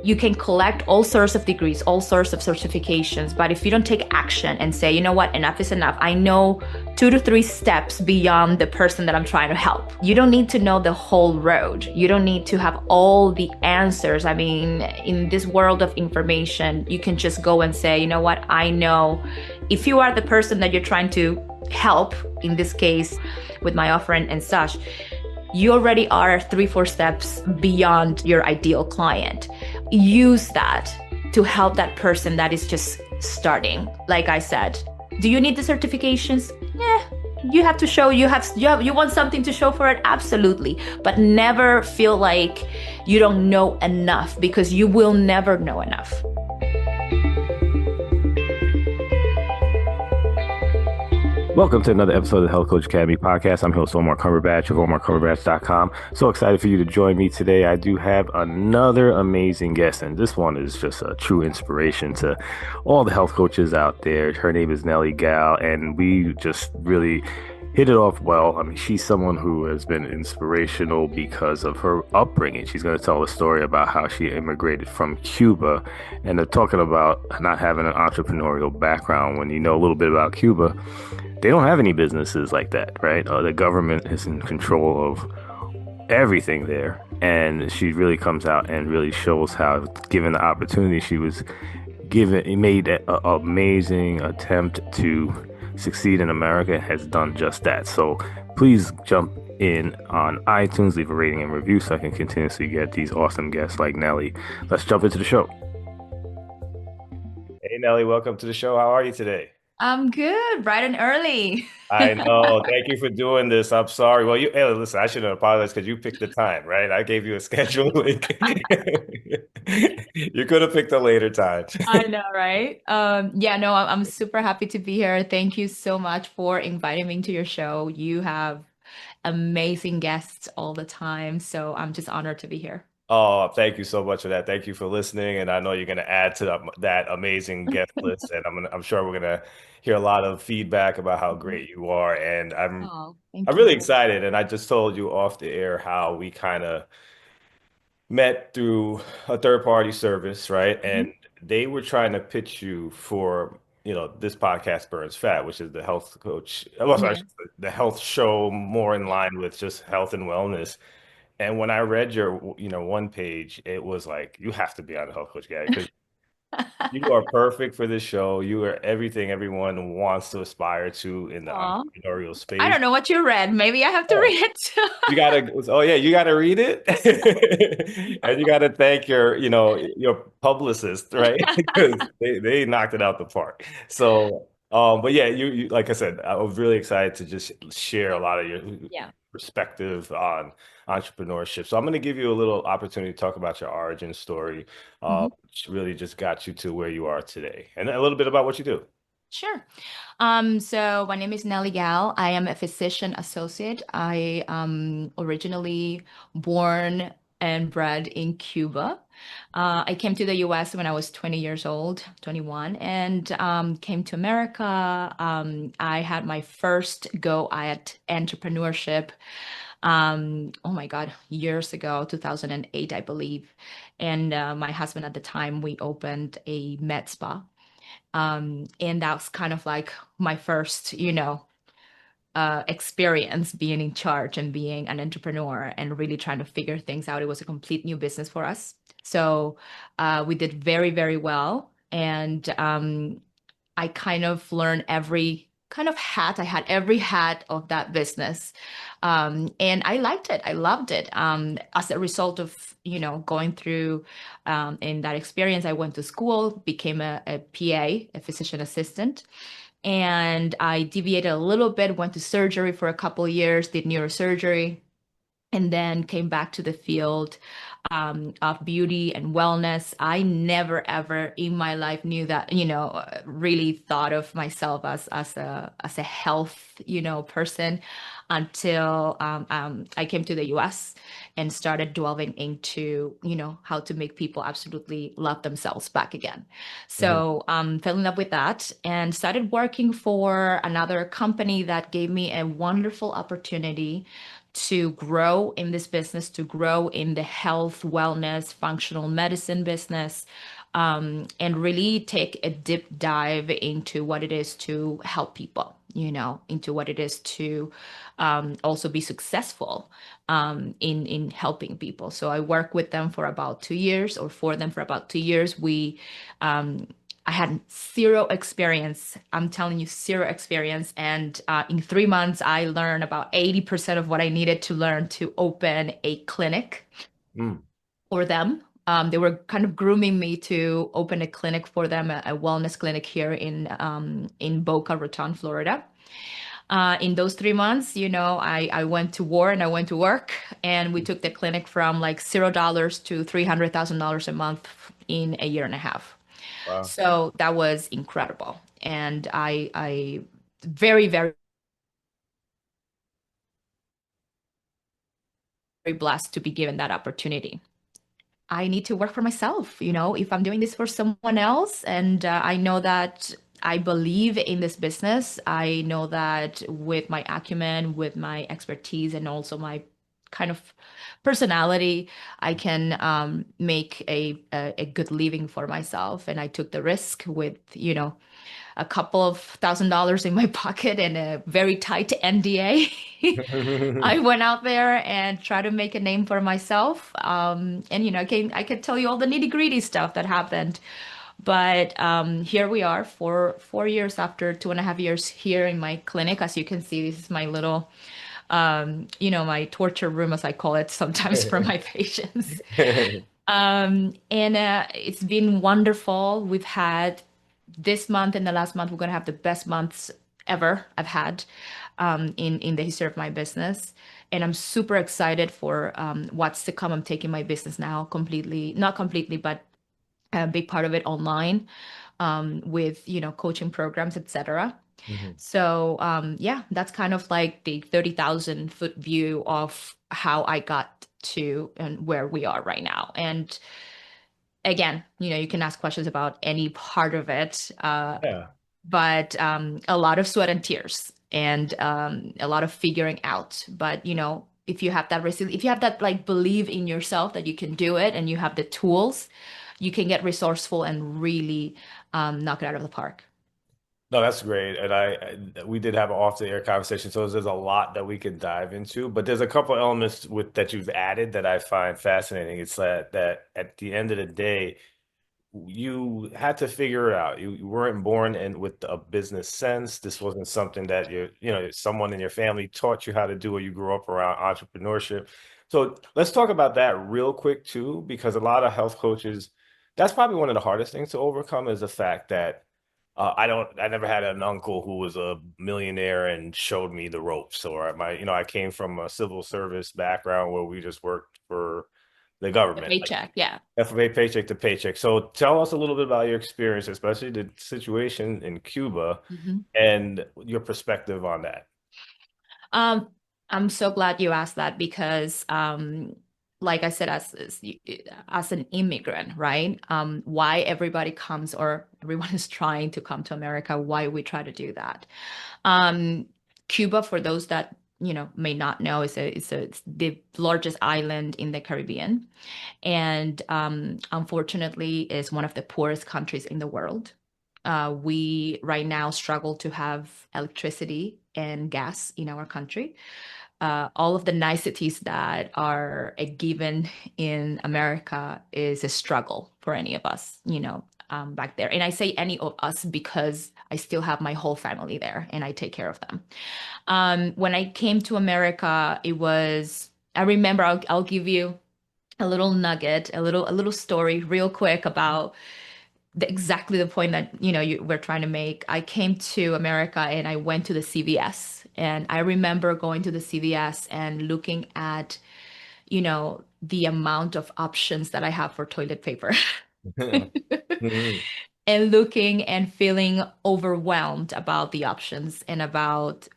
You can collect all sorts of degrees, all sorts of certifications, but if you don't take action and say, you know what, enough is enough, I know 2 to 3 steps beyond the person that I'm trying to help. You don't need to know the whole road. You don't need to have all the answers. I mean, in this world of information, you can just go and say, you know what, I know. If you are the person that you're trying to help, in this case, with my offer and such, you already are 3, 4 steps beyond your ideal client. Use that to help that person that is just starting. Like I said, do you need the certifications? Yeah, you have to show you want something to show for it, absolutely. But never feel like you don't know enough, because you will never know enough. Welcome to another episode of the Health Coach Academy podcast. I'm your host, Omar Cumberbatch of OmarCumberbatch.com. So excited for you to join me today. I do have another amazing guest, and this one is just a true inspiration to all the health coaches out there. Her name is Nelly Gal, and we just really hit it off well. I mean, she's someone who has been inspirational because of her upbringing. She's going to tell a story about how she immigrated from Cuba, and they're talking about not having an entrepreneurial background. When you know a little bit about Cuba, they don't have any businesses like that, right? The government is in control of everything there. And she really comes out and really shows how, given the opportunity, she was given, made an amazing attempt to succeed in America, and has done just that. So please jump in on iTunes, leave a rating and review so I can continuously get these awesome guests like Nelly. Let's jump into the show. Hey, Nelly, welcome to the show. How are you today? I'm good, bright and early. I know. Thank you for doing this. I'm sorry. Well, hey, listen, I shouldn't apologize because you picked the time, right? I gave you a schedule link. You could have picked a later time. I know, right? Yeah, no, I'm super happy to be here. Thank you so much for inviting me to your show. You have amazing guests all the time, so I'm just honored to be here. Oh, thank you so much for that. Thank you for listening. And I know you're going to add to that amazing guest list. And I'm sure we're going to hear a lot of feedback about how great you are. And Oh, I'm thank really you. excited. And I just told you off the air how we kind of met through a third party service, right? Mhm. And they were trying to pitch you for, this podcast Burns Fat, which is the health coach, well, sorry, Yeah. the health show more in line with just health and wellness. And when I read your, one page, it was like, you have to be on the health coach guy because you are perfect for this show. You are everything everyone wants to aspire to in the Aw. entrepreneurial I space. don't know what you read. Maybe I have to Oh, read it. you gotta, oh yeah, you gotta read it, and you gotta thank your publicist, right? Because they knocked it out the park. So, but yeah, you like I said, I was really excited to just share a lot of your Yeah. perspective on entrepreneurship. So I'm going to give you a little opportunity to talk about your origin story, Mhm. which really just got you to where you are today, and a little bit about what you do. Sure. So my name is Nelly Gal. I am a physician associate. I originally born and bred in Cuba. I came to the US when I was 20 years old, 21, and came to America. I had my first go at entrepreneurship. Oh my God, years ago, 2008, I believe. And my husband at the time, we opened a med spa. And that's kind of like my first, experience being in charge and being an entrepreneur and really trying to figure things out. It was a complete new business for us. So we did very, very well. And I kind of learned every kind of hat. I had every hat of that business. And I liked it. I loved it. As a result of, going through in that experience, I went to school, became a PA, a physician assistant. And I deviated a little bit, went to surgery for a couple of years, did neurosurgery, and then came back to the field of beauty and wellness. I never ever in my life knew that, really thought of myself as a health, person until I came to the US and started delving into, how to make people absolutely love themselves back again. Mhm. So fell in love with that and started working for another company that gave me a wonderful opportunity to grow in this business, to grow in the health, wellness, functional medicine business, and really take a deep dive into what it is to help people, into what it is to also be successful in helping people. So I worked with them for about 2 years, or for them for about 2 years. I had zero experience. I'm telling you, zero experience. And in 3 months, I learned about 80% of what I needed to learn to open a clinic Mm. for them. They were kind of grooming me to open a clinic for them, a wellness clinic here in Boca Raton, Florida. In those 3 months, I went to war and I went to work, and we took the clinic from like $0 to $300,000 a month in a year and a half. Wow. So that was incredible. And I very, very, very blessed to be given that opportunity. I need to work for myself, if I'm doing this for someone else. And I know that I believe in this business. I know that with my acumen, with my expertise, and also my kind of personality, I can make a good living for myself. And I took the risk with, a couple of $1,000s in my pocket and a very tight NDA. I went out there and tried to make a name for myself. And I could tell you all the nitty-gritty stuff that happened. But here we are, 4 years after 2.5 years here in my clinic. As you can see, this is my little, my torture room, as I call it sometimes for my patients. And it's been wonderful. We've had this month and the last month, we're going to have the best months ever I've had in the history of my business. And I'm super excited for what's to come. I'm taking my business now completely, not completely, but a big part of it online, with, coaching programs, etc. Mhm. So yeah, that's kind of like the 30,000-foot view of how I got to and where we are right now. And again, you can ask questions about any part of it, Yeah. but a lot of sweat and tears, and a lot of figuring out. But if you have that if you have that like belief in yourself that you can do it, and you have the tools, you can get resourceful and really knock it out of the park. No, that's great. And we did have an off the air conversation, so there's a lot that we could dive into, but there's a couple elements with that you've added that I find fascinating. It's that at the end of the day, you had to figure it out. You weren't born in with a business sense. This wasn't something that someone in your family taught you how to do, or you grew up around entrepreneurship. So let's talk about that real quick too, because a lot of health coaches, that's probably one of the hardest things to overcome, is the fact that I never had an uncle who was a millionaire and showed me the ropes. Or I came from a civil service background where we just worked for the The government. Like, paycheck, yeah. FFA, paycheck to paycheck. So tell us a little bit about your experience, especially the situation in Cuba, Mhm. and your perspective on that. Um, I'm so glad you asked that because, like I said, as an immigrant, right? Why everybody comes, or everyone is trying to come to America, why we try to do that. Um, Cuba, for those that may not know, it's the largest island in the Caribbean, and unfortunately is one of the poorest countries in the world. We right now struggle to have electricity and gas in our country. All of the niceties that are a given in America is a struggle for any of us, back there. And I say any of us because I still have my whole family there and I take care of them. When I came to America, I remember, I'll give you a little nugget, a little story real quick about exactly the point that we're trying to make. I came to America and I went to the CVS, and I remember going to the CVS and looking at the amount of options that I have for toilet paper. Mhm. And looking and feeling overwhelmed about the options and about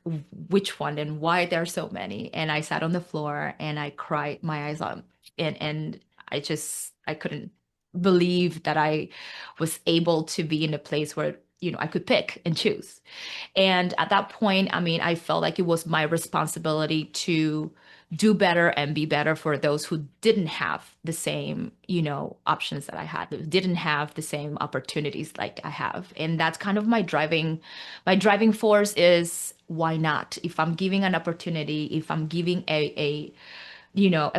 which one and why there are so many. And I sat on the floor and I cried my eyes out, and I couldn't believe that I was able to be in a place where I could pick and choose. And at that point, I mean, I felt like it was my responsibility to do better and be better for those who didn't have the same, options that I had, who didn't have the same opportunities like I have. And that's kind of my driving force is why not? If I'm giving an opportunity, if I'm giving a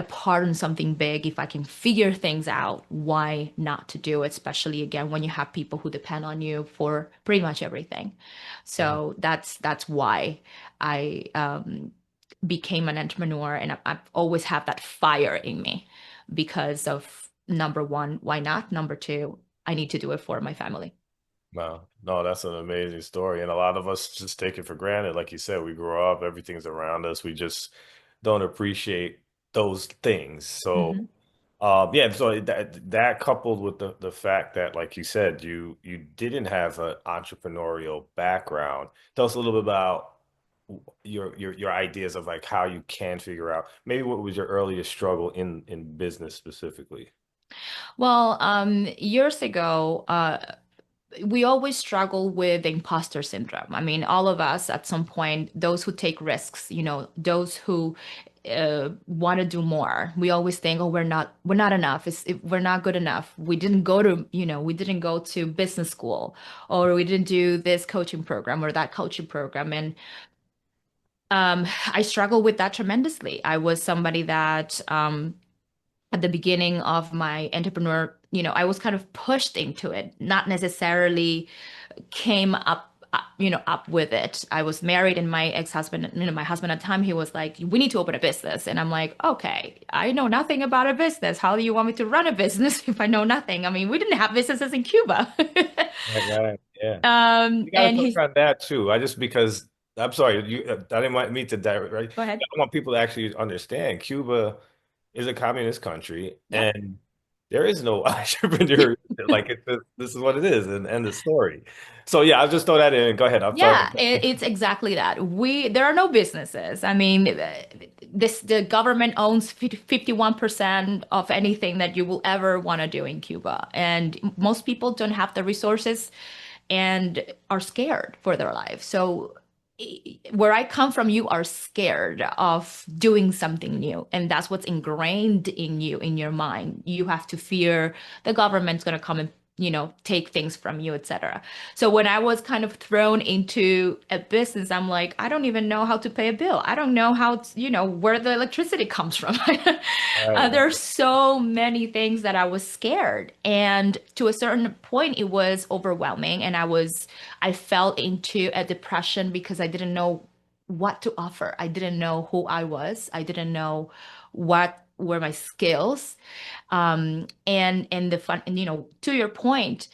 part in something big, if I can figure things out, why not to do it? Especially again, when you have people who depend on you for pretty much everything. Mhm. So that's why I became an entrepreneur, and I've always have that fire in me because of number one, why not? Number two, I need to do it for my family. No, no, that's an amazing story. And a lot of us just take it for granted. Like you said, we grow up, everything's around us. We just don't appreciate those things. So, Mhm. yeah, so that coupled with the fact that, like you said, you didn't have an entrepreneurial background. Tell us a little bit about your ideas of like how you can figure out maybe what was your earliest struggle in business specifically. Well, years ago, we always struggle with the imposter syndrome. I mean, all of us at some point, those who take risks, those who want to do more, we always think, oh, we're not enough. We're not good enough. We didn't go to business school, or we didn't do this coaching program or that coaching program. And I struggle with that tremendously. I was somebody that at the beginning of my entrepreneur, I was kind of pushed into it, not necessarily came up with it. I was married, and my ex-husband, my husband at the time, he was like, we need to open a business. And I'm like, okay, I know nothing about a business. How do you want me to run a business if I know nothing? I mean, we didn't have businesses in Cuba. Right, right. Yeah. You got to And touch he's, on that too. I just because I'm sorry, I didn't want me to direct, right? go ahead. I want people to actually understand Cuba is a communist country Yep. and there is no entrepreneur. Like this is what it is and end the story. So yeah, I'll just throw that in. Go ahead. I'm sorry. Yeah, it's exactly that. There are no businesses. I mean, the government owns 51% of anything that you will ever want to do in Cuba, and most people don't have the resources and are scared for their life. So where I come from, you are scared of doing something new, and that's what's ingrained in you, in your mind. You have to fear the government's going to come and take things from you, etc. So when I was kind of thrown into a business, I'm like, I don't even know how to pay a bill. I don't know where the electricity comes from. Right, There are right. so many things that I was scared. And to a certain point, it was overwhelming. And I fell into a depression because I didn't know what to offer. I didn't know who I was. I didn't know what were my skills. And the fun, and to your point,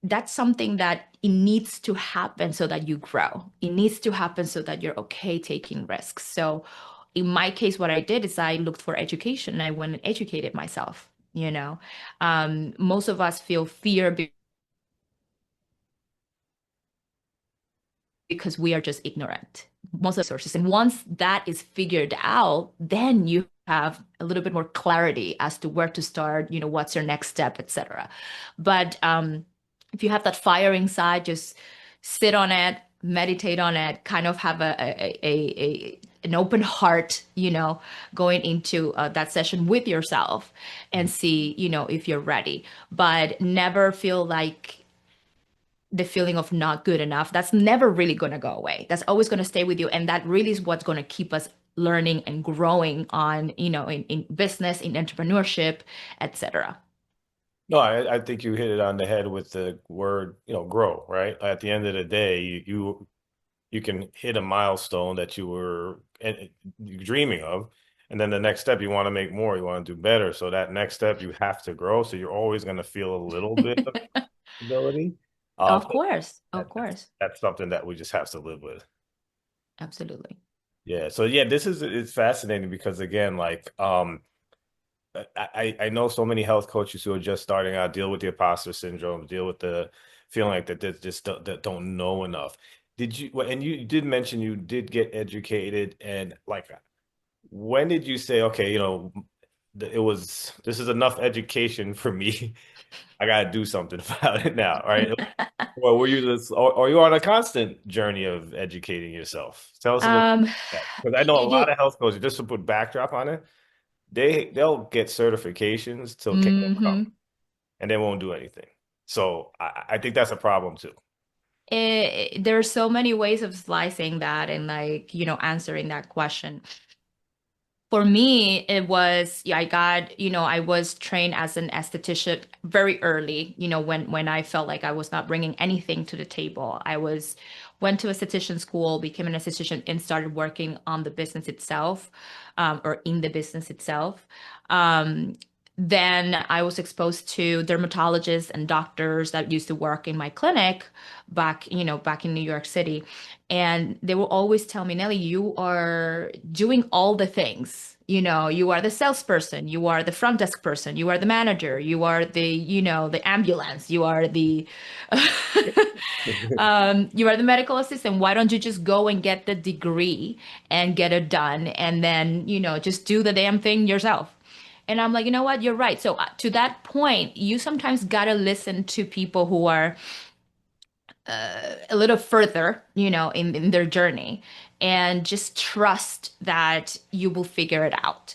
that's something that it needs to happen so that you grow. It needs to happen so that you're okay taking risks. So in my case, what I did is I looked for education and I went and educated myself. Most of us feel fear because we are just ignorant. Most of the sources. And once that is figured out, then you have a little bit more clarity as to where to start, what's your next step, etc. But if you have that fire inside, just sit on it, meditate on it, kind of have an open heart, going into that session with yourself and see, if you're ready. But never feel like the feeling of not good enough. That's never really going to go away. That's always going to stay with you. And that really is what's going to keep us learning and growing on, in business, in entrepreneurship, etc. No, I think you hit it on the head with the word, grow, right? At the end of the day, you can hit a milestone that you were dreaming of. And then the next step, you want to make more, you want to do better. So that next step, you have to grow. So you're always going to feel a little bit of ability. Of So course. Of that, that's, course. that's something that we just have to live with. Absolutely. Yeah. So yeah, it's fascinating because again, like I know so many health coaches who are just starting out deal with the imposter syndrome, deal with the feeling like that they just that don't know enough. Did you, and you did mention you did get educated and like when did you say, okay, this is enough education for me. I gotta do something about it now, right? Well, were you just, or are you on a constant journey of educating yourself? Tell us a little Um, bit about that. Because I know a lot it, of health coaches, just to put backdrop on it, they'll get certifications till kingdom come mhm. and they won't do anything. So I think that's a problem too. There are so many ways of slicing that and like, answering that question. For me, it was, yeah, I got, I was trained as an esthetician very early, when I felt like I was not bringing anything to the table. Went to esthetician school, became an esthetician, and started working on the business itself, or in the business itself. Um, then I was exposed to dermatologists and doctors that used to work in my clinic back in New York City. And they will always tell me, Nelly, you are doing all the things. You are the salesperson, you are the front desk person, you are the manager, you are the ambulance, you are the medical assistant. Why don't you just go and get the degree and get it done and then, just do the damn thing yourself? And I'm like, you know what? You're right. So to that point, you sometimes gotta listen to people who are a little further, in their journey, and just trust that you will figure it out.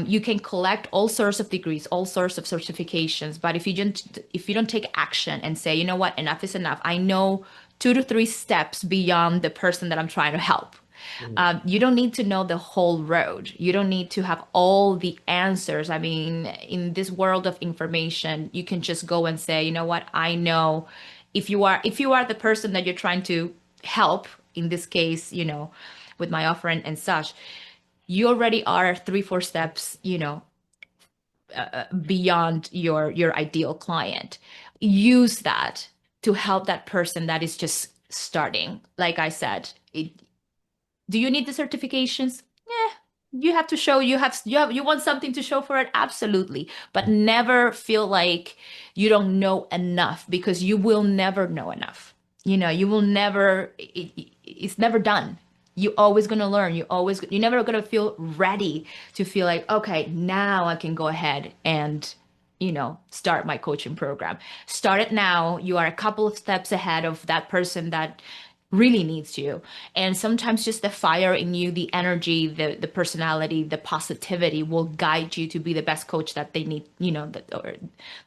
You can collect all sorts of degrees, all sorts of certifications, but if you don't take action and say, you know what, enough is enough. I know 2 to 3 steps beyond the person that I'm trying to help. Mhm. You don't need to know the whole road. You don't need to have all the answers. I mean, in this world of information, you can just go and say, you know what, I know if you are the person that you're trying to help, in this case, with my offer and such, you already are 3, 4 steps, beyond your ideal client. Use that to help that person that is just starting. Like I said, do you need the certifications? Yeah, you have to show you want something to show for it, absolutely. But never feel like you don't know enough, because you will never know enough. You will never it's never done. You always gonna learn. You're never gonna feel ready to feel like, okay, now I can go ahead and start my coaching program. Start it now. You are a couple of steps ahead of that person that really needs you. And sometimes just the fire in you, the energy, the personality, the positivity will guide you to be the best coach that they need, or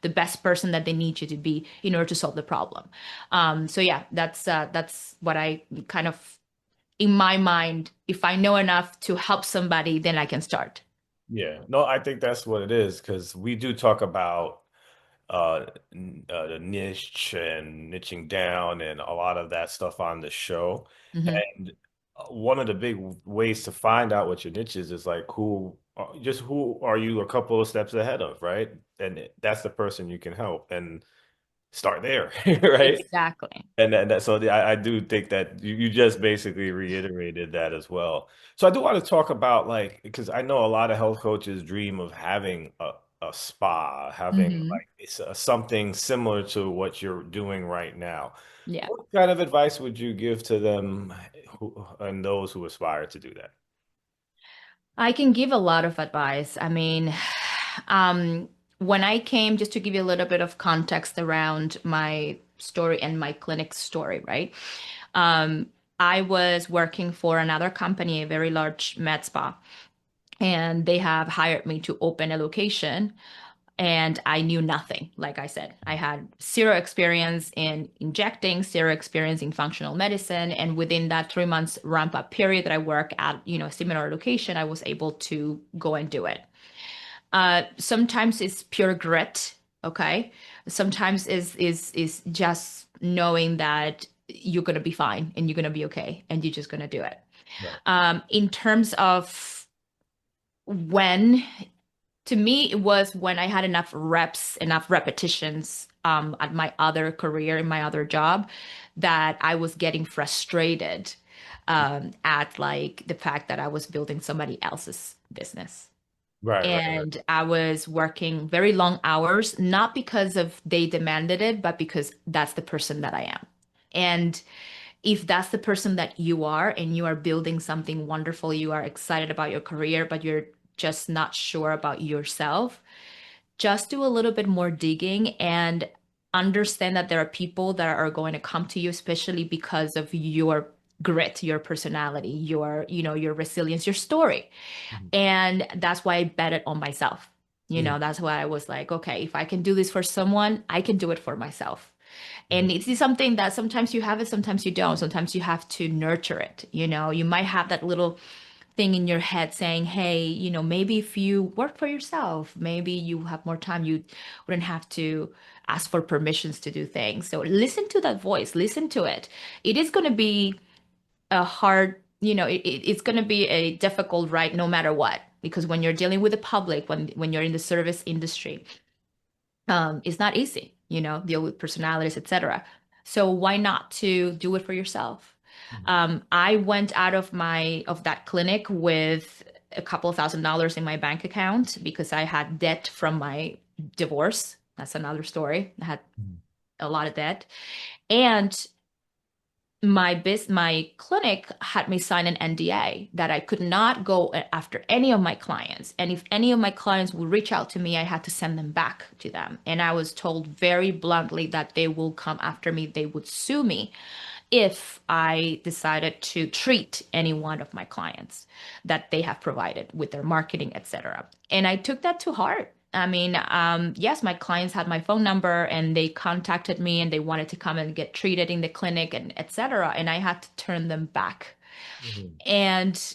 the best person that they need you to be in order to solve the problem. So yeah, that's what I kind of, in my mind, if I know enough to help somebody, then I can start. Yeah, no, I think that's what it is because we do talk about the niche and niching down and a lot of that stuff on the show. Hmm. And one of the big ways to find out what your niche is like who are you a couple of steps ahead of, right? And that's the person you can help and start there, right? Exactly. I do think that you just basically reiterated that as well. So I do want to talk about like because I know a lot of health coaches dream of having a spa, having Hmm. like something similar to what you're doing right now. Yeah. What kind of advice would you give to them and those who aspire to do that? I can give a lot of advice. I mean, um, when I came, just to give you a little bit of context around my story and my clinic story, right? Um, I was working for another company, a very large med spa, and they have hired me to open a location. And I knew nothing. Like I said, I had zero experience in injecting, zero experience in functional medicine. And within that 3 months ramp up period that I work at, a similar location, I was able to go and do it. Sometimes it's pure grit. Okay. Sometimes is just knowing that you're gonna be fine and you're gonna be okay and you're just gonna do it. Right. In terms of when to me, it was when I had enough reps, enough repetitions at my other career, in my other job, that I was getting frustrated at like the fact that I was building somebody else's business. Right, right, right. And I was working very long hours, not because of they demanded it, but because that's the person that I am. And if that's the person that you are and you are building something wonderful, you are excited about your career, but you're just not sure about yourself, just do a little bit more digging and understand that there are people that are going to come to you, especially because of your grit, your personality, your resilience, your story. Mhm. And that's why I bet it on myself. Mhm. That's why I was like, okay, if I can do this for someone, I can do it for myself. Mhm. And it's something that sometimes you have it, sometimes you don't. Sometimes you have to nurture it. You might have that little thing in your head saying, hey, maybe if you work for yourself, maybe you have more time, you wouldn't have to ask for permissions to do things. So listen to that voice, listen to it. It is going to be a hard, it's going to be a difficult ride no matter what, because when you're dealing with the public, when you're in the service industry, it's not easy, deal with personalities, etc. So why not to do it for yourself? Mhm. I went out of that clinic with a couple of $1,000s in my bank account because I had debt from my divorce. That's another story. I had Mhm. a lot of debt. And my clinic had me sign an NDA that I could not go after any of my clients. And if any of my clients would reach out to me, I had to send them back to them. And I was told very bluntly that they will come after me, they would sue me if I decided to treat any one of my clients that they have provided with their marketing, etc. And I took that to heart. I mean, yes, my clients had my phone number and they contacted me and they wanted to come and get treated in the clinic and etc. And I had to turn them back. Mhm. And,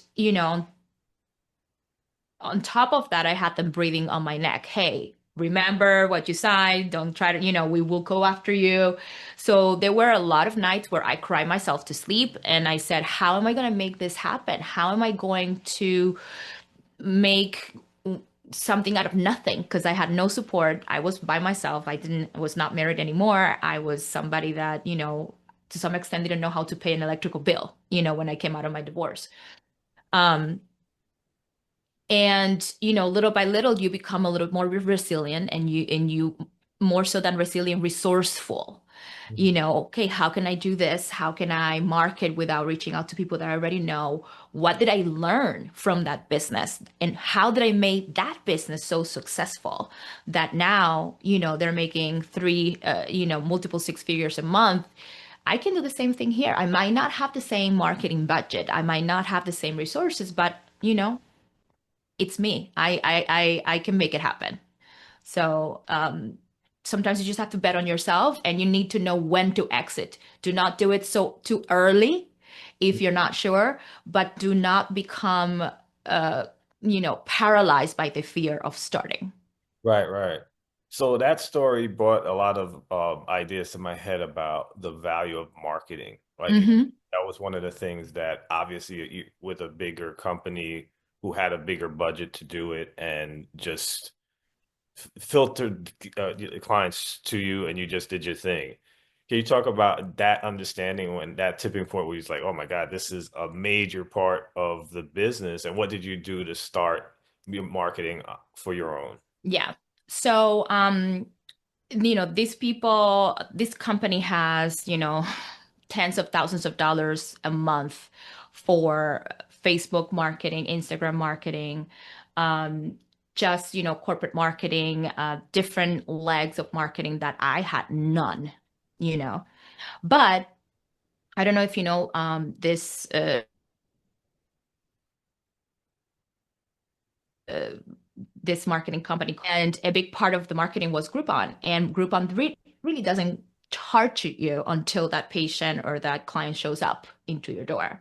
on top of that, I had them breathing on my neck. Hey, remember what you signed. Don't try to, we will go after you. So there were a lot of nights where I cried myself to sleep and I said, how am I going to make this happen? How am I going to make something out of nothing? Because I had no support. I was by myself. I was not married anymore. I was somebody that, to some extent didn't know how to pay an electrical bill, when I came out of my divorce. Um, and little by little you become a little more resilient, and you more so than resilient, resourceful. Mhm. Okay, how can I do this? How can I market without reaching out to people that I already know? What did I learn from that business, and how did I make that business so successful that now they're making three multiple six figures a month? I can do the same thing here. I might not have the same marketing budget, I might not have the same resources, but it's me. I can make it happen. So sometimes you just have to bet on yourself, and you need to know when to exit. Do not do it so too early if you're not sure, but do not become paralyzed by the fear of starting. Right, right. So that story brought a lot of ideas to my head about the value of marketing. Like Hmm. that was one of the things that obviously with a bigger company who had a bigger budget to do it and just filtered clients to you and you just did your thing. Can you talk about that understanding when that tipping point where he's like, oh my God, this is a major part of the business. And what did you do to start your marketing for your own? Yeah. So this company has, tens of thousands of dollars a month for Facebook marketing, Instagram marketing, um, just, corporate marketing, different legs of marketing that I had none, you know. But I don't know if you know uh, this marketing company, and a big part of the marketing was Groupon, and Groupon really doesn't charge you until that patient or that client shows up into your door.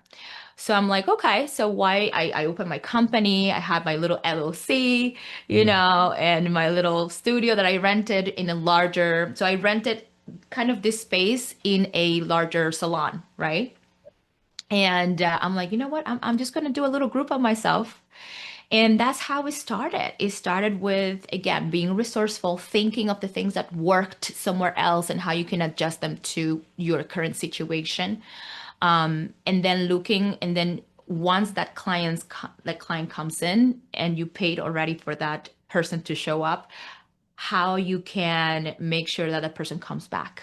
So I'm like, okay, so why I opened my company, I had my little LLC, Mhm. and my little studio that I rented in a larger, so I rented kind of this space in a larger salon, right? And I'm like, you know what? I'm just going to do a little group of myself. And that's how it started. It started with, again, being resourceful, thinking of the things that worked somewhere else and how you can adjust them to your current situation. And then looking, and then once that client comes in and you paid already for that person to show up, how you can make sure that that person comes back.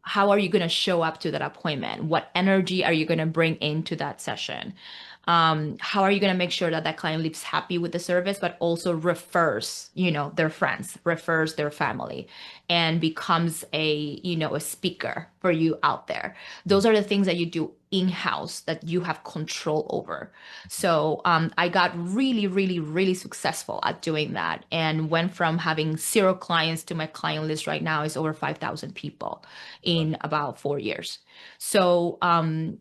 How are you going to show up to that appointment? What energy are you going to bring into that session? How are you going to make sure that that client leaves happy with the service, but also refers, their friends, refers their family, and becomes a speaker for you out there. Those are the things that you do in-house that you have control over. So I got really, really, really successful at doing that, and went from having 0 clients to my client list right now is over 5,000 people in about 4 years. So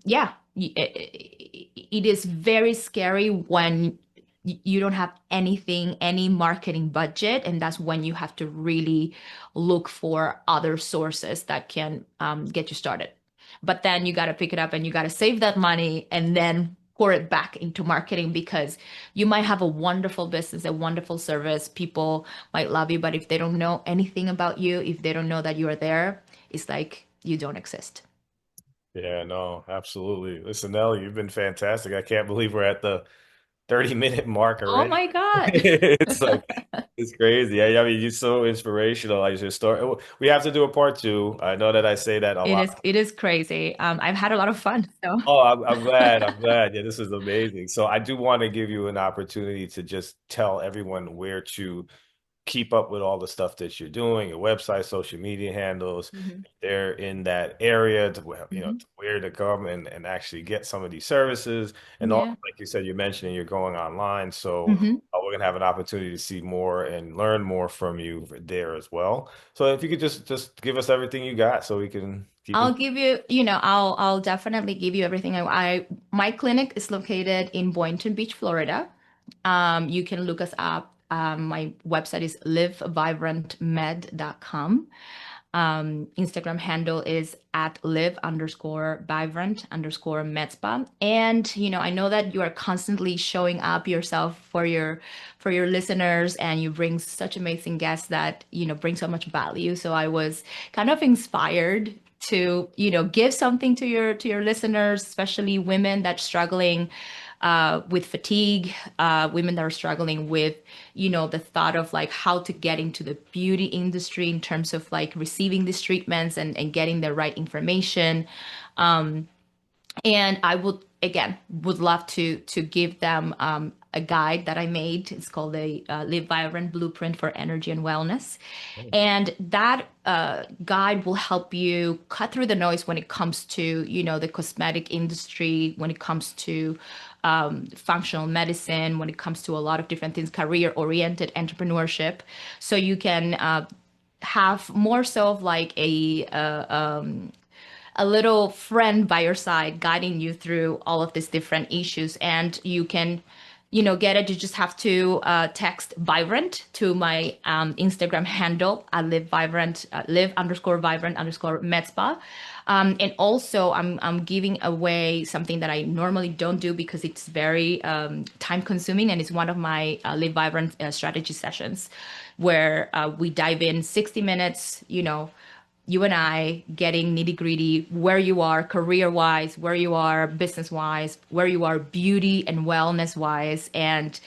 yeah, it is very scary when you don't have anything, any marketing budget, and that's when you have to really look for other sources that can get you started. But then you got to pick it up and you got to save that money and then pour it back into marketing, because you might have a wonderful business, a wonderful service. People might love you, but if they don't know anything about you, if they don't know that you are there, it's like you don't exist. Yeah, no, absolutely. Listen, Nelly, you've been fantastic. I can't believe we're at the 30-minute mark Oh already. my God. It's like it's crazy. I mean, you're so inspirational. I just start. We have to do a part two. I know that I say that a It lot. is it is crazy. I've had a lot of fun. So Oh, I'm glad. I'm glad. Yeah, this is amazing. So I do want to give you an opportunity to just tell everyone where to keep up with all the stuff that you're doing, your website, social media handles. Mhm. If they're in that area to where, Mhm. to where to come and actually get some of these services. And also, Yeah. like you said, you're mentioning you're going online. So Mhm. we're gonna have an opportunity to see more and learn more from you there as well. So if you could just give us everything you got so we can keep in. I'll give you, I'll definitely give you everything. My clinic is located in Boynton Beach, Florida. You can look us up. My website is livevibrantmed.com. Instagram handle is at live_vibrant_medspa. And I know that you are constantly showing up yourself for your listeners, and you bring such amazing guests that bring so much value. So I was kind of inspired to give something to your listeners, especially women that struggling with fatigue, women that are struggling with, the thought of like how to get into the beauty industry in terms of like receiving these treatments and getting the right information. And I would love to give them a guide that I made. It's called the Live Vibrant Blueprint for Energy and Wellness. And that guide will help you cut through the noise when it comes to, the cosmetic industry, when it comes to functional medicine, when it comes to a lot of different things, career-oriented entrepreneurship. So you can have more so of like a little friend by your side guiding you through all of these different issues. And you can get it. You just have to text vibrant to my Instagram handle at live_vibrant_medspa. And also I'm giving away something that I normally don't do because it's very time consuming, and it's one of my Live Vibrant strategy sessions where we dive in 60 minutes, you and I getting nitty gritty where you are career wise, where you are business wise, where you are beauty and wellness wise. And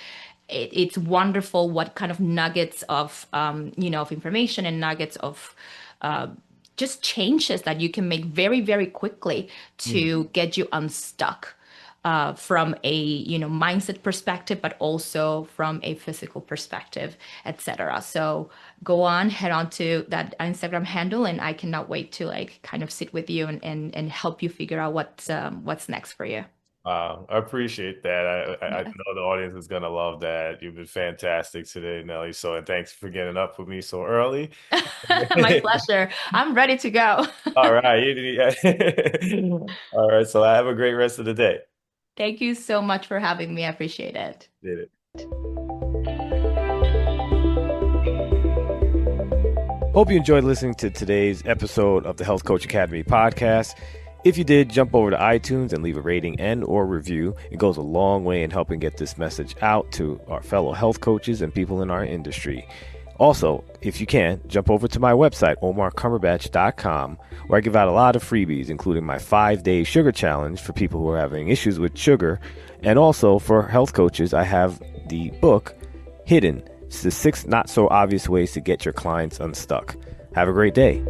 it's wonderful what kind of nuggets of, of information and nuggets of just changes that you can make very, very quickly to get you unstuck. From a mindset perspective, but also from a physical perspective, etc. So go on, head on to that Instagram handle, and I cannot wait to like kind of sit with you and help you figure out what's next for you. I appreciate that. I Yeah. know the audience is gonna love that. You've been fantastic today, Nelly. So, and thanks for getting up with me so early. My pleasure. I'm ready to go. All right. All right. So have a great rest of the day. Thank you so much for having me. I appreciate it. Did it. Hope you enjoyed listening to today's episode of the Health Coach Academy podcast. If you did, jump over to iTunes and leave a rating and or review. It goes a long way in helping get this message out to our fellow health coaches and people in our industry. Also, if you can, jump over to my website, omarcumberbatch.com, where I give out a lot of freebies, including my 5-day sugar challenge for people who are having issues with sugar. And also for health coaches, I have the book, Hidden. It's the 6 not so obvious ways to get your clients unstuck. Have a great day.